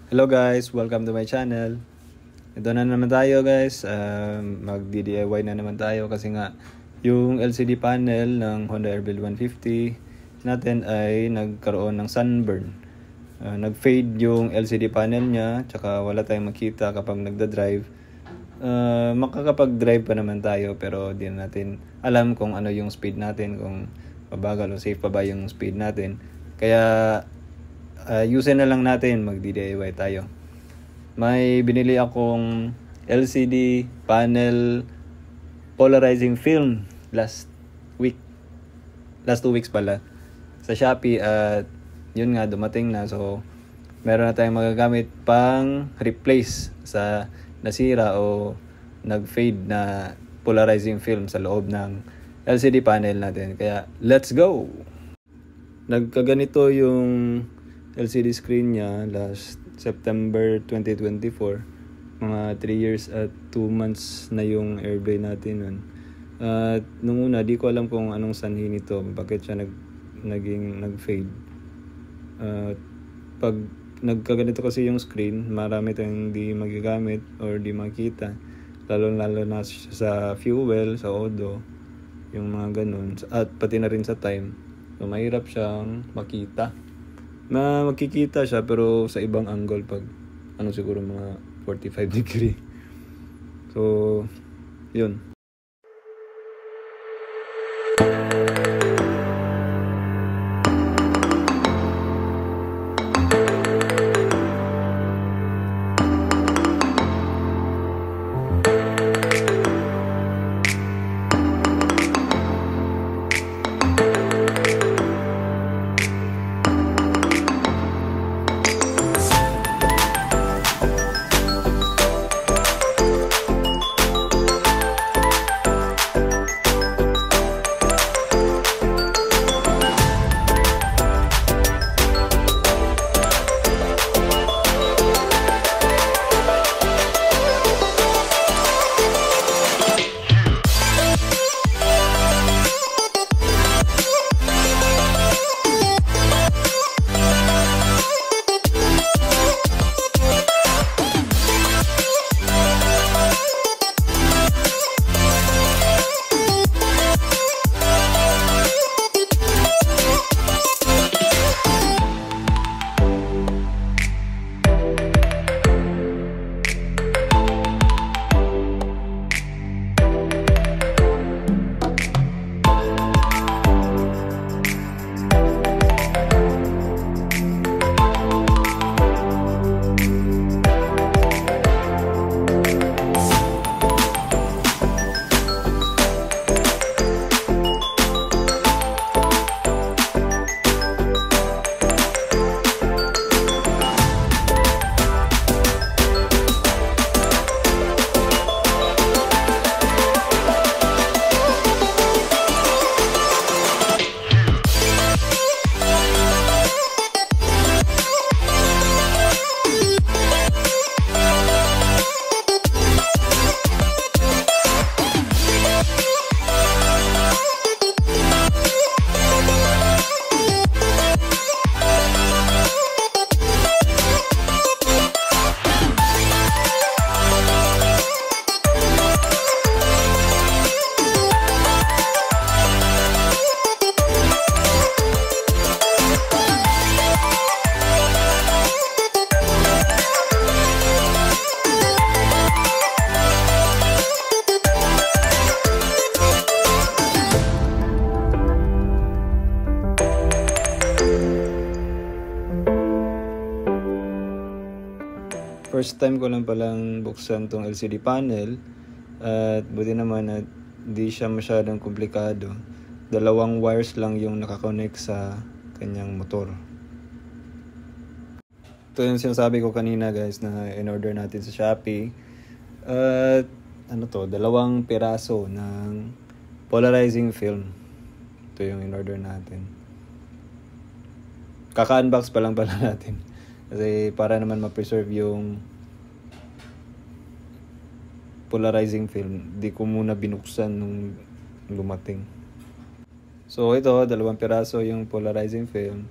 Hello guys, welcome to my channel. Ito na naman tayo guys, mag-DIY na naman tayo kasi nga yung LCD panel ng Honda Airbuild 150 natin ay nagkaroon ng sunburn. Nag-fade yung LCD panel niya, tsaka wala tayong makita kapag nagda-drive. Makakapag-drive pa naman tayo pero di natin alam kung ano yung speed natin, kung mabagal o safe pa ba yung speed natin. Kaya usin na lang natin, mag-DIY tayo. May binili akong LCD panel polarizing film last 2 weeks pala sa Shopee at yun nga dumating na, so meron na tayong magagamit pang replace sa nasira o nag-fade na polarizing film sa loob ng LCD panel natin. Kaya let's go! Nagkaganito yung LCD screen niya last September 2024. Mga 3 years at 2 months na yung airblade natin nun. At nung una, di ko alam kung anong sanhi nito, bakit siya nag-fade. Pag nagkaganito kasi yung screen, marami tayong di magagamit or di makita. Lalo na sa fuel, sa odo, yung mga ganun. At pati na rin sa time. So, mahirap siyang makita. Makikita siya pero sa ibang angle pag siguro mga 45 degree. So, yun. First time ko lang palang buksan tong LCD panel at buti naman at di siya masyadong komplikado. 2 wires lang yung nakakonect sa kanyang motor. Ito yung sinasabi ko kanina guys na in-order natin sa Shopee. At 2 piraso ng polarizing film. Ito yung in-order natin. Kaka-unbox pa lang pala natin. Kasi para naman ma-preserve yung polarizing film, di ko muna binuksan nung lumating. So ito, 2 piraso yung polarizing film.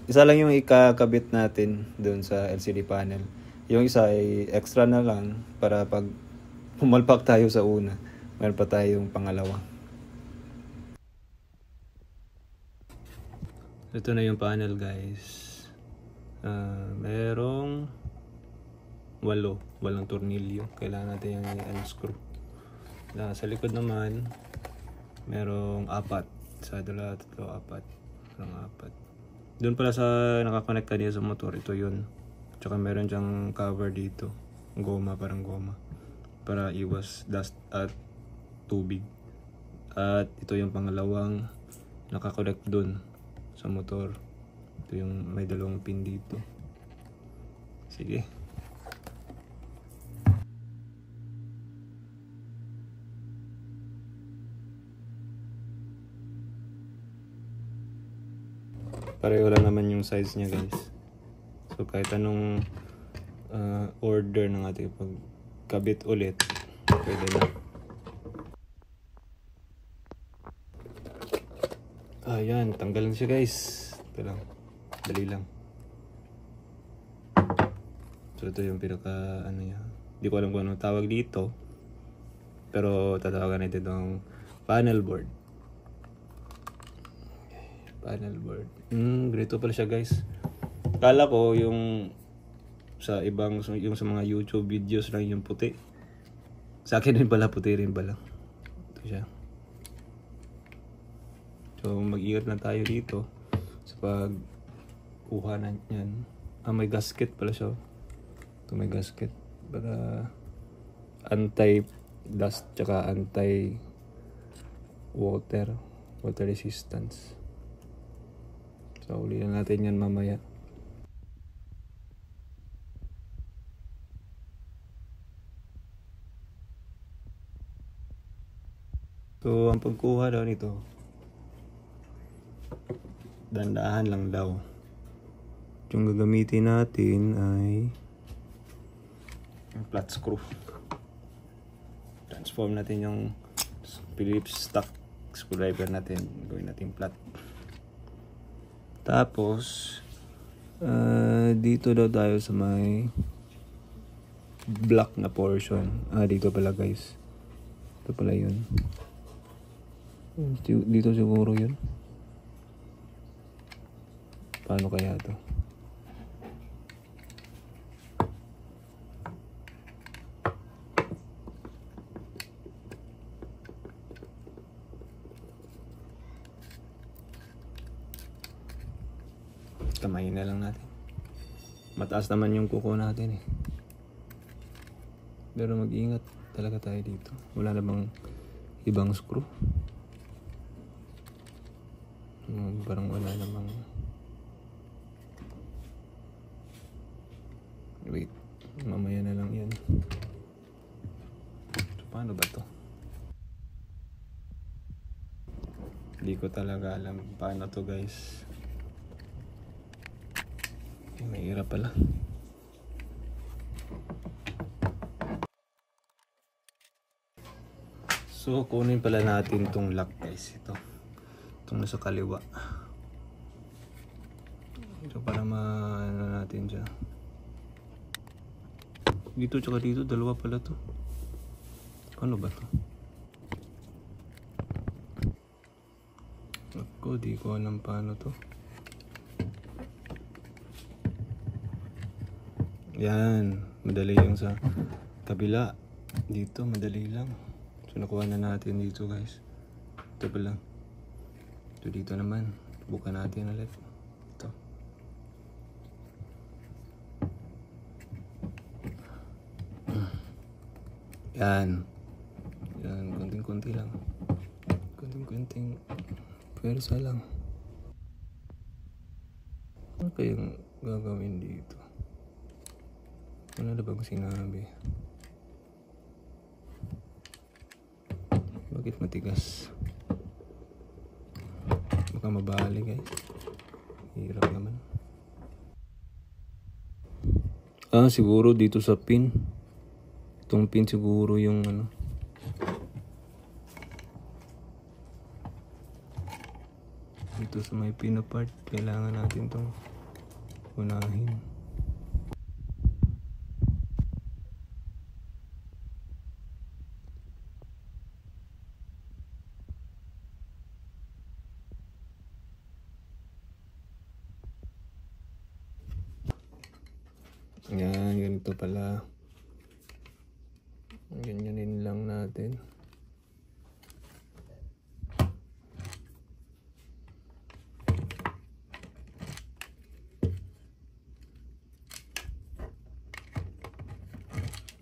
Isa lang yung ikakabit natin doon sa LCD panel. Yung isa ay extra na lang para pag pumalpak tayo sa una, meron pa tayong pangalawa. Ito na yung panel guys. Merong 8 tornilyo. Kailangan natin yung unscrew. Sa likod naman merong 4. Sa dala, 3, 4. Merong 4. Doon pala sa nakakonect kanina sa motor, ito yun. Tsaka meron dyang cover dito. Goma, parang goma. Para iwas dust at tubig. At ito yung pangalawang nakakonect doon sa motor. Ito yung may 2 pin dito. Sige. Pareho lang naman yung size niya guys. So kahit anong order ng ating pagkabit ulit, pwede na. Ayan, tanggalan siya guys. Ito lang, dali lang. So ito yung pinaka ano yan. Hindi ko alam kung anong tawag dito, pero tatawagan natin itong panel board. Panel board. Ganito pala siya guys. Kala ko yung sa ibang, yung sa mga YouTube videos lang yung puti. Sa akin rin pala, puti rin pala. Ito siya. So mag-ingat lang tayo dito sa pagkuha na yan. May gasket pala siya. Ito may gasket para anti-dust tsaka anti-water resistance. So ulitin natin yan mamaya. So ang pagkuha daw nito, dandahan lang daw. Yung gagamitin natin ay yung flat screw. Transform natin yung Phillips stock screwdriver natin. Gawin natin flat. Tapos dito daw tayo sa may black na portion. Dito pala guys. Ito pala yun. Dito siguro yun. Paano kaya to? Kamayin na lang natin. Mataas naman yung kuko natin eh. Pero mag-ingat talaga tayo dito. Wala namang ibang screw. Parang wala namang... Wait. Mamaya na lang yan. So, paano ba to? Hindi ko talaga alam paano to guys. May hirap pala. So kunin pala natin tong lock guys. Itong nasa kaliwa. So para ano natin dyan. Dito tsaka dito, dalawa pala to. Paano ba to? Ako, di ko alam paano to. Yan, madali yung sa kabila. Dito, madali lang. So, nakuha na natin dito guys. Ito pa lang. So, dito naman. Buka natin ulit. Ito. Yan. Yan, konting-konti lang. Konting-konting pwersa lang. Ano kayang gagawin dito? Ano na bang sinabi? Bakit matigas? Baka mabali guys. Hirap naman. Siguro dito sa pin. Itong pin siguro yung ano. Dito dito sa may pino part, kailangan natin itong unahin. Yan, ganito pala. Ganyanin lang natin.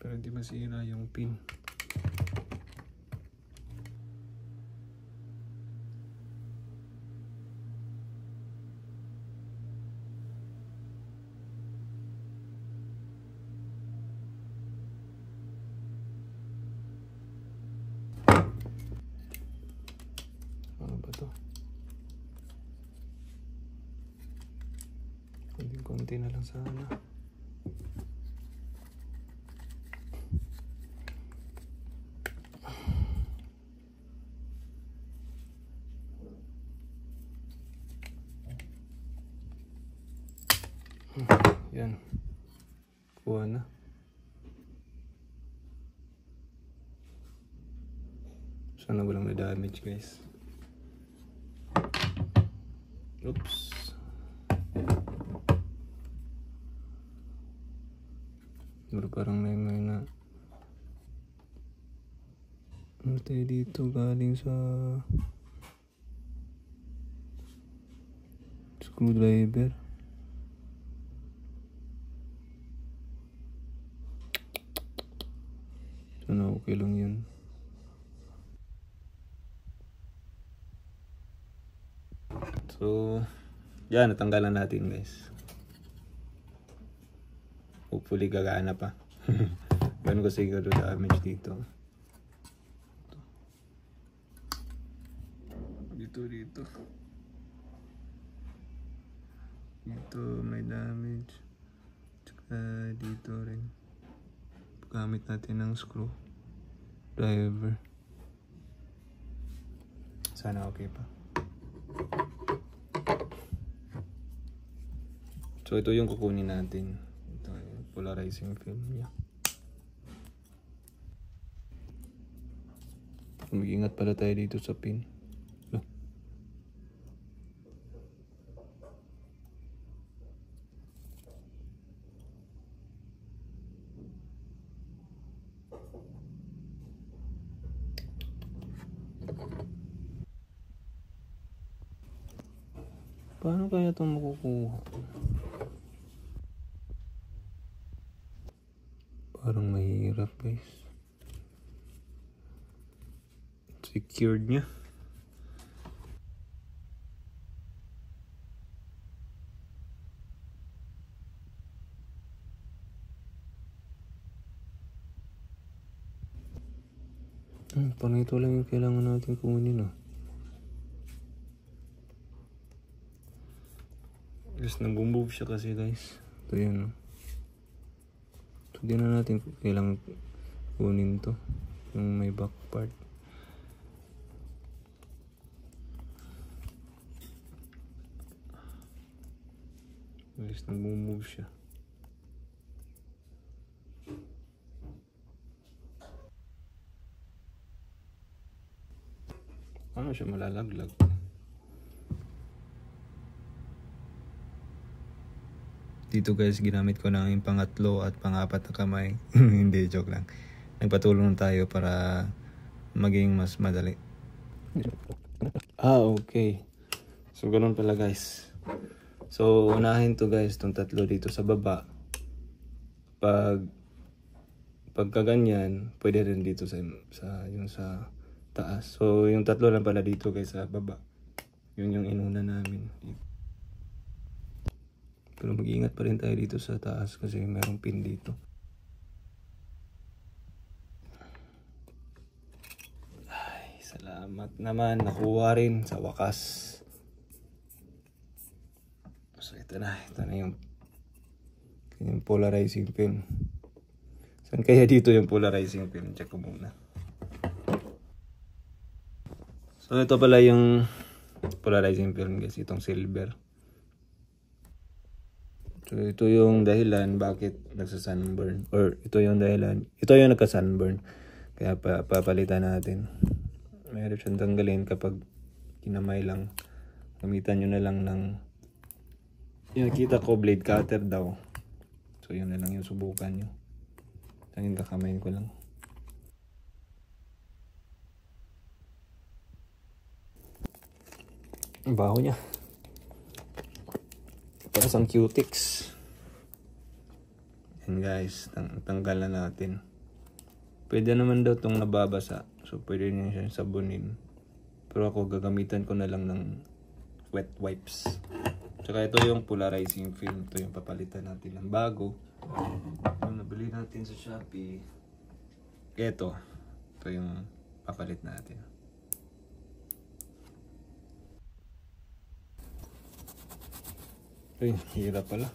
Pero di masira yung pin. Ano ba to? Konti na lang sana. Yan. Kuha na. Sana walang na-damage, guys. Oops. Pero parang may na ano tayo dito galing sa screwdriver. Sana okay lang yun. So, yan, natanggalan natin, guys. Hopefully gagana pa. Ganun ko siguro damage dito. Dito. Dito may damage. Tsaka dito rin. Gamit natin ng screw driver. Sana okay pa. So ito yung kukunin natin. Ito yung polarizing film niya. Mag-ingat pala tayo dito sa pin. Paano kaya itong makukuha? Parang mahirap, guys. Secured niya. Parang ito lang yung kailangan natin kunin, ah. Guys, nag-move siya kasi, guys. Ito yun, oh. So, di na natin kailangan kunin to. Yung may back part. Guys, nag-move siya. Ano siya malalaglag? Dito, guys, ginamit ko na yung pangatlo at pangapat na kamay. Hindi, joke lang. Nagpatulong tayo para maging mas madali. Okay. So, ganun pala, guys. So, unahin to, guys, itong tatlo dito sa baba. Pagka ganyan, pwede rin dito yung sa taas. So, yung tatlo lang pala dito, guys, sa baba. Yun yung inuna namin dito. Pero mag-iingat pa rin tayo dito sa taas kasi mayroong pin dito. Ay, salamat naman. Nakuha rin sa wakas. So, ito na yung polarizing film. Saan kaya dito yung polarizing film? Check ko muna. So, ito pala yung polarizing film guys, itong silver. So ito yung dahilan bakit nagsa-sunburn, or ito yung dahilan, ito yung nagka-sunburn. Kaya papalitan natin. Mayroon siyang tanggalin kapag kinamay lang. Gamitan nyo na lang ng, yung nakita ko blade cutter daw. So yun na lang yung subukan nyo. Tangin kakamayin ko lang. Ang baho niya. Para sang cutics. Yan guys, tanggal na natin. Pwede naman daw itong nababasa. So pwede nyo siya sabunin. Pero ako gagamitan ko na lang ng wet wipes. Tsaka ito yung polarizing film. Ito yung papalitan natin ng bago. Yung nabili natin sa Shopee. Ito yung papalit natin. Ay, hirap pala.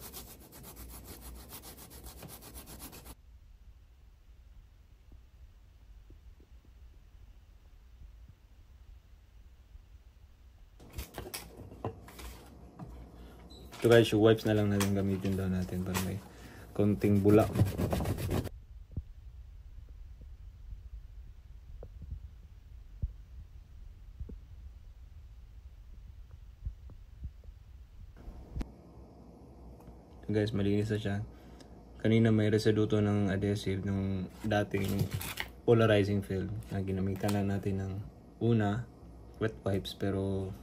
Ito guys, yung wipes na lang natin gamitin daw natin para may konting bula. So guys, malinis na siya. Kanina may residuto ng adhesive ng dating polarizing film na ginamitan na natin ng una, wet wipes, pero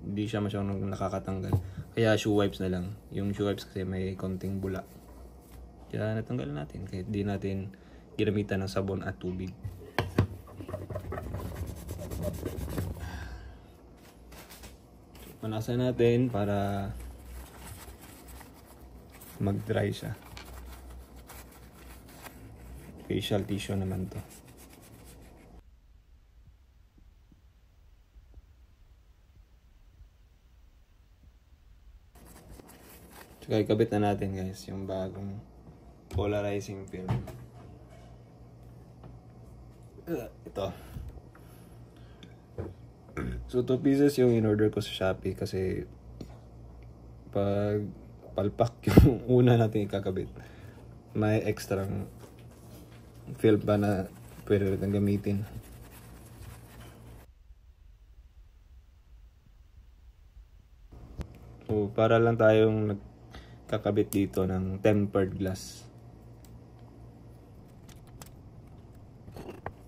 hindi siya masyadong nakakatanggal. Kaya shoe wipes na lang. Yung shoe wipes kasi may konting bula. Kaya natanggal natin kahit di natin ginamitan ng sabon at tubig. Manasan natin para mag-dry siya. Facial tissue naman to. Tsaka ikabit na natin guys yung bagong polarizing film. Ito. So 2 pieces yung in-order ko sa Shopee kasi pag palpak yung una natin ikakabit, may extra film pa na pwede rin gamitin. So para lang tayong nagkakabit dito ng tempered glass.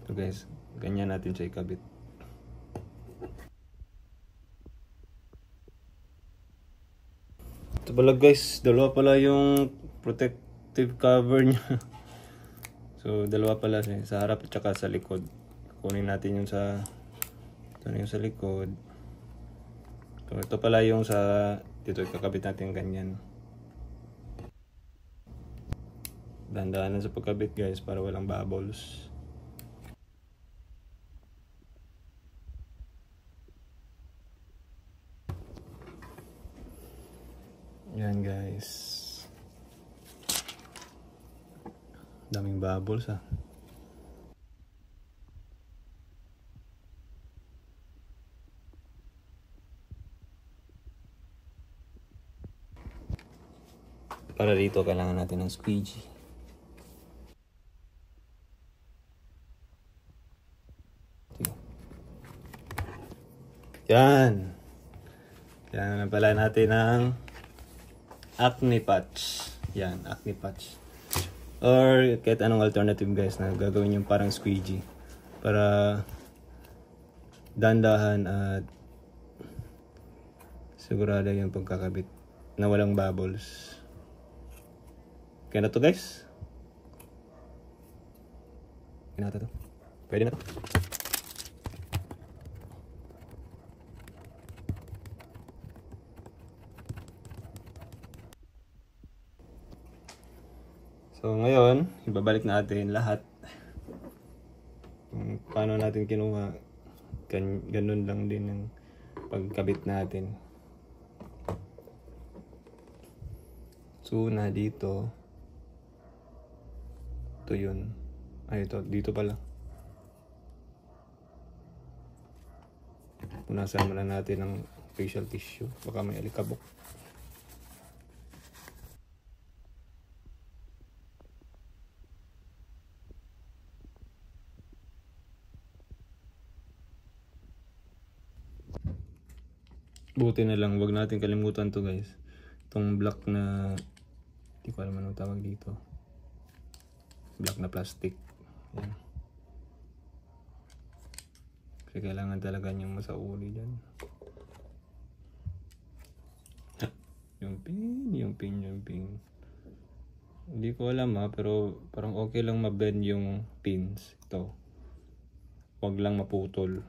So guys, ganyan natin siya ikabit. Ito pala guys, dalawa pala yung protective cover niya. So dalawa pala siya, sa harap at saka sa likod. Kunin natin yung sa, ito na yung sa likod. So ito pala yung sa, dito ikakabit natin ganyan. Dahan-dahanan sa pagkabit guys para walang bubbles. Yan guys. Daming bubbles ah. Para dito kailangan natin ng squeegee. Yan. Kailangan pala natin ng acne patch. Yan, acne patch. Or kahit anong alternative guys na gagawin yung parang squeegee. Para dandahan at sigurado yung pagkakabit na walang bubbles. Kaya na to guys. Kaya na to. Pwede na to. So ngayon, ibabalik natin lahat. Paano natin kinuha. Ganun lang din yung pagkabit natin. So na dito. Ito yun. Ay ito, dito pala. Punasan muna natin ng facial tissue. Baka may alikabok. Buti na lang, wag natin kalimutan to guys. Itong black na, hindi ko alam anong tawag dito. Black na plastic. Yan. Kasi kailangan talaga niyong masauli dyan. Yung pin. Hindi ko alam pero parang okay lang ma-bend yung pins. Ito. Wag lang maputol.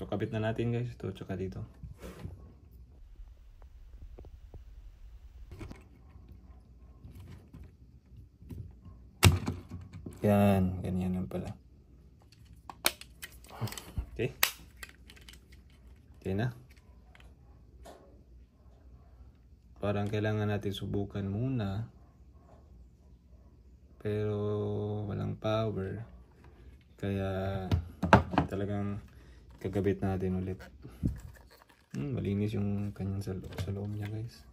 So, kabit na natin guys. Ito, tsaka dito. Yan. Ganyan lang pala. Okay. Okay na. Parang kailangan natin subukan muna. Pero walang power. Kaya talagang kagabit natin ulit. Malinis yung kanyang sa loob niya guys.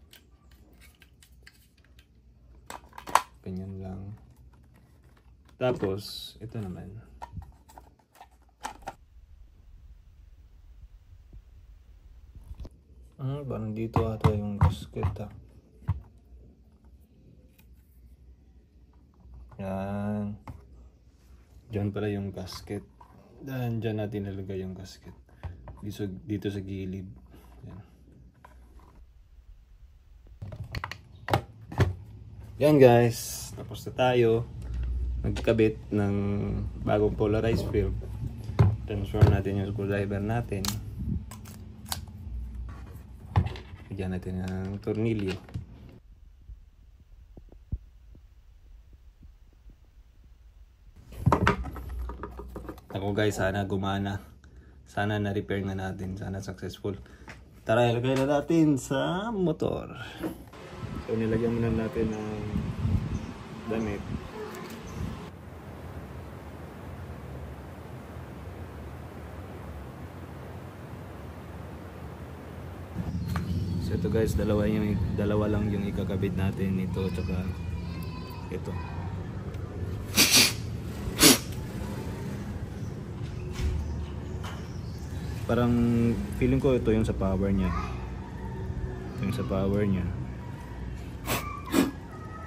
Ganyan lang. Tapos, ito naman. Parang dito ata yung gasket Yan. Diyan pala yung gasket. Diyan natin nalagay yung gasket. Dito sa gilid. Yan. Yan guys. Tapos na tayo. Nagkabit ng bagong polarized film. Transfer natin yung screwdriver natin. Bigyan natin ng tornilyo. Ako guys, sana gumana. Sana na-repair nga natin. Sana successful. Tara, ilagay na natin sa motor. So, nilagyan muna natin ng damit. So ito guys, dalawa lang yung ikakabit natin, ito tsaka ito. Parang feeling ko ito yung sa power niya. Yung sa power niya.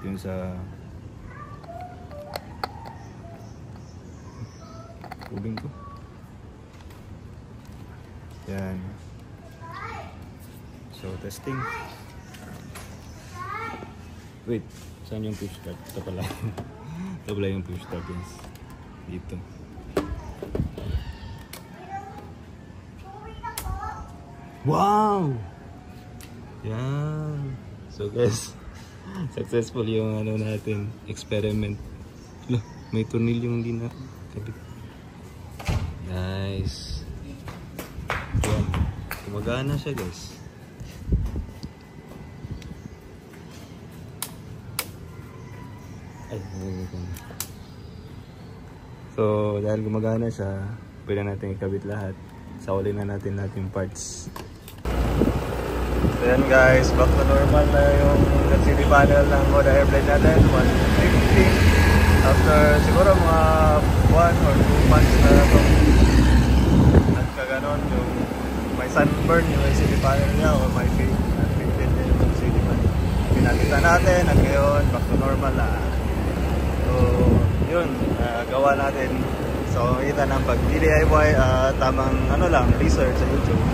Yung sa tubing ko. Yan. So, testing. Wait, saan yung push start? Ito pala. Ito pala yung push start guys. Dito. Wow! Yan. So guys, successful yung ano natin, experiment. Loh, may tornilyong hindi na kabit. Nice. Yan. Gumagana siya guys. So, dahil gumagana siya, pwede natin ikabit lahat. Saulin na natin yung parts. So yan guys, back to normal na yung LCD panel ng Moda Airblade natin, 150. After siguro mga 1 or 2 months na ito, nagkaganon yung may sunburn yung LCD panel niya o may faded yung LCD panel. Pinakita natin at ngayon back to normal na. So yun, gawa natin. So kita ng pag DIY, tamang ano lang, research sa YouTube.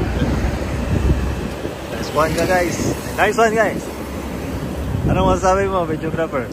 Nice one guys! Anong masasabi mo, videographer?